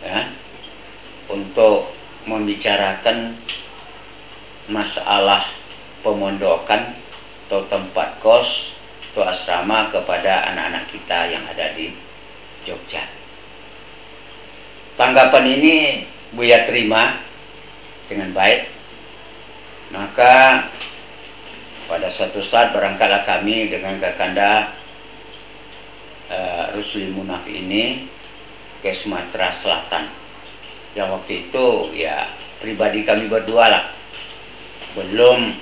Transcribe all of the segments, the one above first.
ya, untuk membicarakan masalah pemondokan atau tempat kos atau asrama kepada anak-anak kita yang ada di Jogja. Tanggapan ini Buya terima dengan baik. Maka pada suatu saat barangkala kami dengan Kakanda Rusli Munaf ini ke Sumatera Selatan. Yang waktu itu ya pribadi kami berdua lah, belum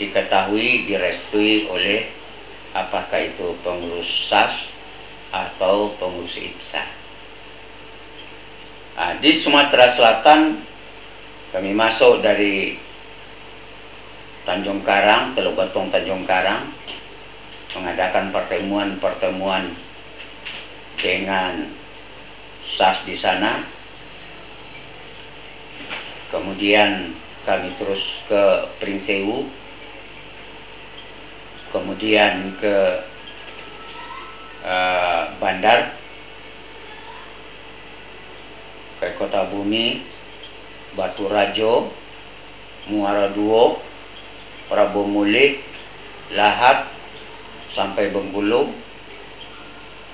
diketahui, direstui oleh apakah itu pengurus SAS atau pengurus IPSA. Nah, di Sumatera Selatan kami masuk dari Tanjung Karang, Teluk Betung Tanjung Karang, mengadakan pertemuan-pertemuan dengan SAS di sana. Kemudian kami terus ke Pringsewu, kemudian ke Bandar, ke Kota Bumi, Batu Rajo, Muara Duo, Prabu Muli, Lahap, sampai Bengkulu,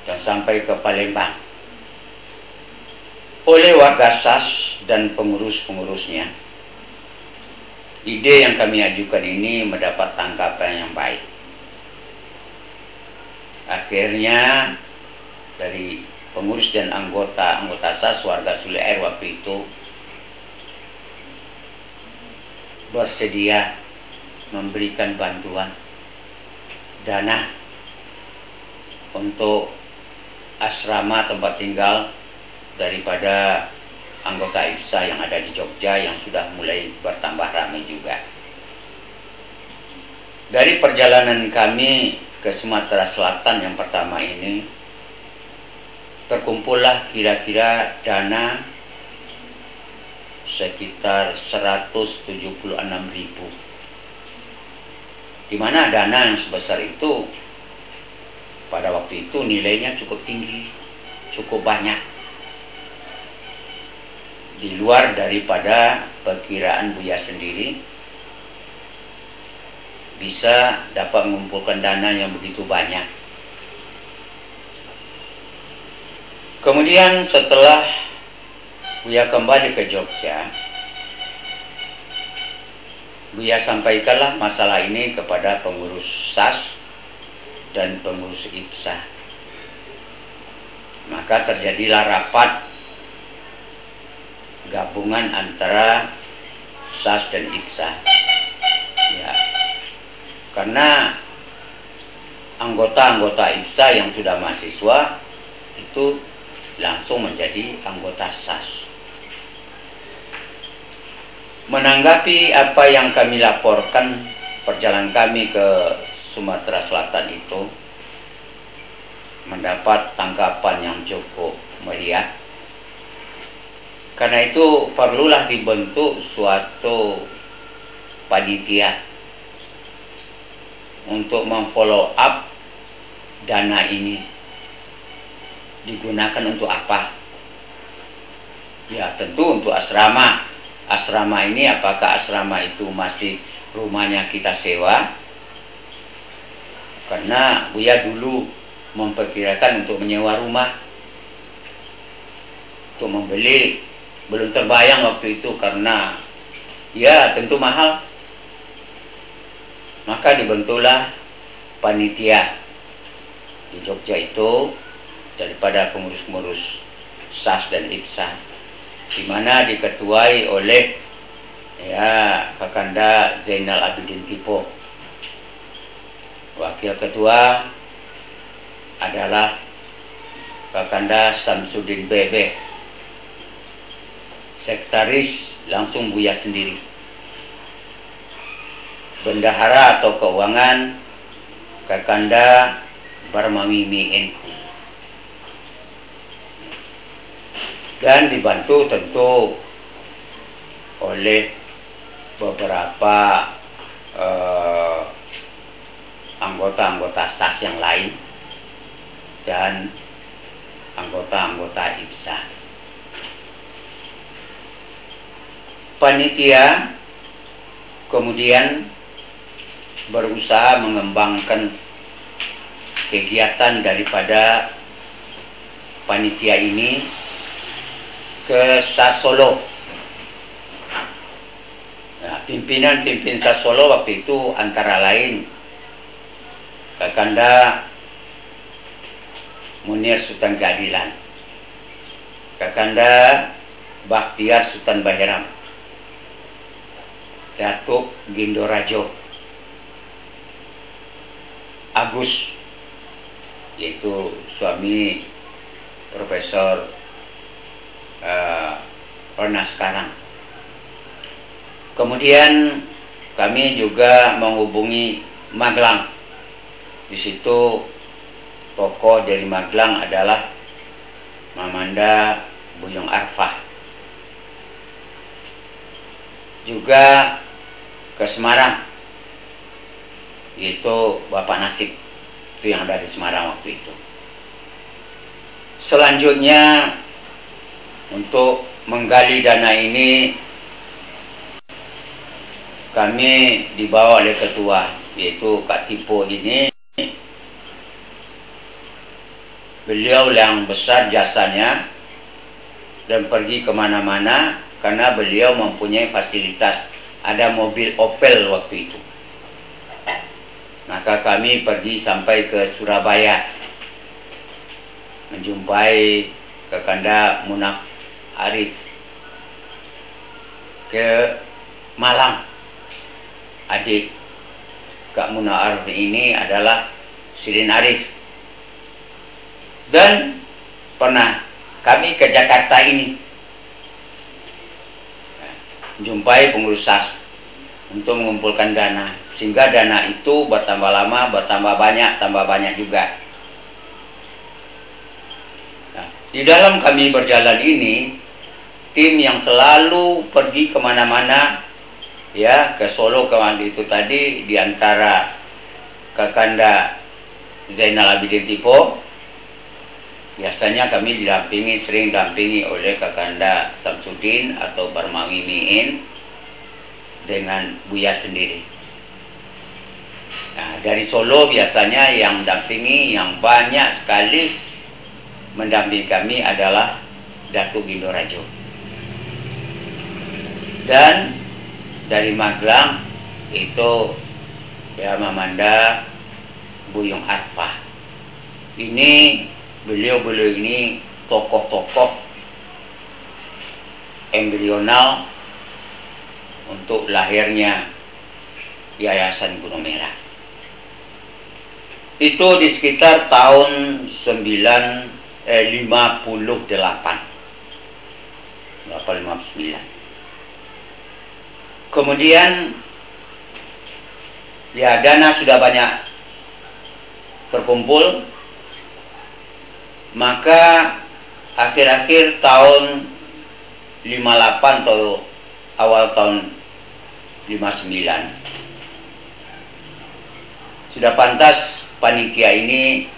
dan sampai ke Palembang. Oleh warga SAS dan pengurus-pengurusnya, ide yang kami ajukan ini mendapat tanggapan yang baik. Akhirnya dari pengurus dan anggota SAS warga Sule Air waktu itu bersedia memberikan bantuan dana untuk asrama tempat tinggal daripada anggota IPSA yang ada di Jogja yang sudah mulai bertambah ramai juga. Dari perjalanan kami ke Sumatera Selatan yang pertama ini, terkumpullah kira-kira dana sekitar 176.000, di mana dana yang sebesar itu pada waktu itu nilainya cukup tinggi, cukup banyak, di luar daripada perkiraan Buya sendiri bisa dapat mengumpulkan dana yang begitu banyak. Kemudian setelah Buya kembali ke Jogja, Buya sampaikanlah masalah ini kepada pengurus SAS dan pengurus IPSA. Maka terjadilah rapat gabungan antara SAS dan IPSA. Ya, karena anggota-anggota IPSA yang sudah mahasiswa itu langsung menjadi anggota SAS. Menanggapi apa yang kami laporkan perjalanan kami ke Sumatera Selatan itu mendapat tanggapan yang cukup meriah. Karena itu perlulah dibentuk suatu panitia untuk memfollow up dana ini digunakan untuk apa. Ya tentu untuk asrama. Asrama ini apakah asrama itu masih rumahnya kita sewa? Karena Buya dulu memperkirakan untuk menyewa rumah, untuk membeli belum terbayang waktu itu karena ya tentu mahal. Maka dibentuklah panitia di Jogja itu daripada pengurus-pengurus SAS dan IPSA, di mana diketuai oleh ya Kakanda Zainal Abidin Tipo. Wakil ketua adalah Kakanda Samsudin Bebe. Sekretaris langsung Buya sendiri. Bendahara atau keuangan Kakanda Barmamimi. Dan dibantu tentu oleh beberapa anggota-anggota SAS yang lain dan anggota-anggota IPSA. panitia kemudian berusaha mengembangkan kegiatan daripada panitia ini ke Sasolo. Nah, pimpinan Sasolo waktu itu antara lain Kakanda Munir Sultan Keadilan, Kakanda Bakhtiar Sultan Baheram, Datuk Gindorajo, Agus, yaitu suami Profesor Rona sekarang. Kemudian kami juga menghubungi Magelang. Di situ tokoh dari Magelang adalah Mamanda Buyung Arfah. Juga ke Semarang, yaitu Bapak Nasib, itu yang ada di Semarang waktu itu. Selanjutnya untuk menggali dana ini kami dibawa oleh ketua, yaitu Kak Tipo ini. Beliau yang besar jasanya dan pergi kemana-mana karena beliau mempunyai fasilitas, ada mobil Opel waktu itu. Maka kami pergi sampai ke Surabaya, menjumpai Kakanda Munaf Arif, ke Malang. Adik Kak Munaf Arif ini adalah Sirin Arif. Dan pernah kami ke Jakarta ini, menjumpai pengurus SAS untuk mengumpulkan dana, sehingga dana itu bertambah lama, bertambah banyak juga. Nah, di dalam kami berjalan ini, tim yang selalu pergi kemana-mana, ya, ke Solo kemarin itu tadi, diantara Kakanda Zainal Abidin Tipo, biasanya kami sering didampingi oleh Kakanda Samsudin atau Barmawi Miin dengan Buya sendiri. Nah, dari Solo biasanya yang mendampingi, yang banyak sekali mendampingi kami adalah Datuk Gindorajo. Dan dari Magelang itu ya Mamanda Buyung Arfah. Ini beliau ini tokoh-tokoh embrional untuk lahirnya Yayasan Gunung Merah. Itu di sekitar tahun 58. Kemudian ya dana sudah banyak terkumpul, maka akhir-akhir tahun 58 atau awal tahun 59 sudah pantas panitia ini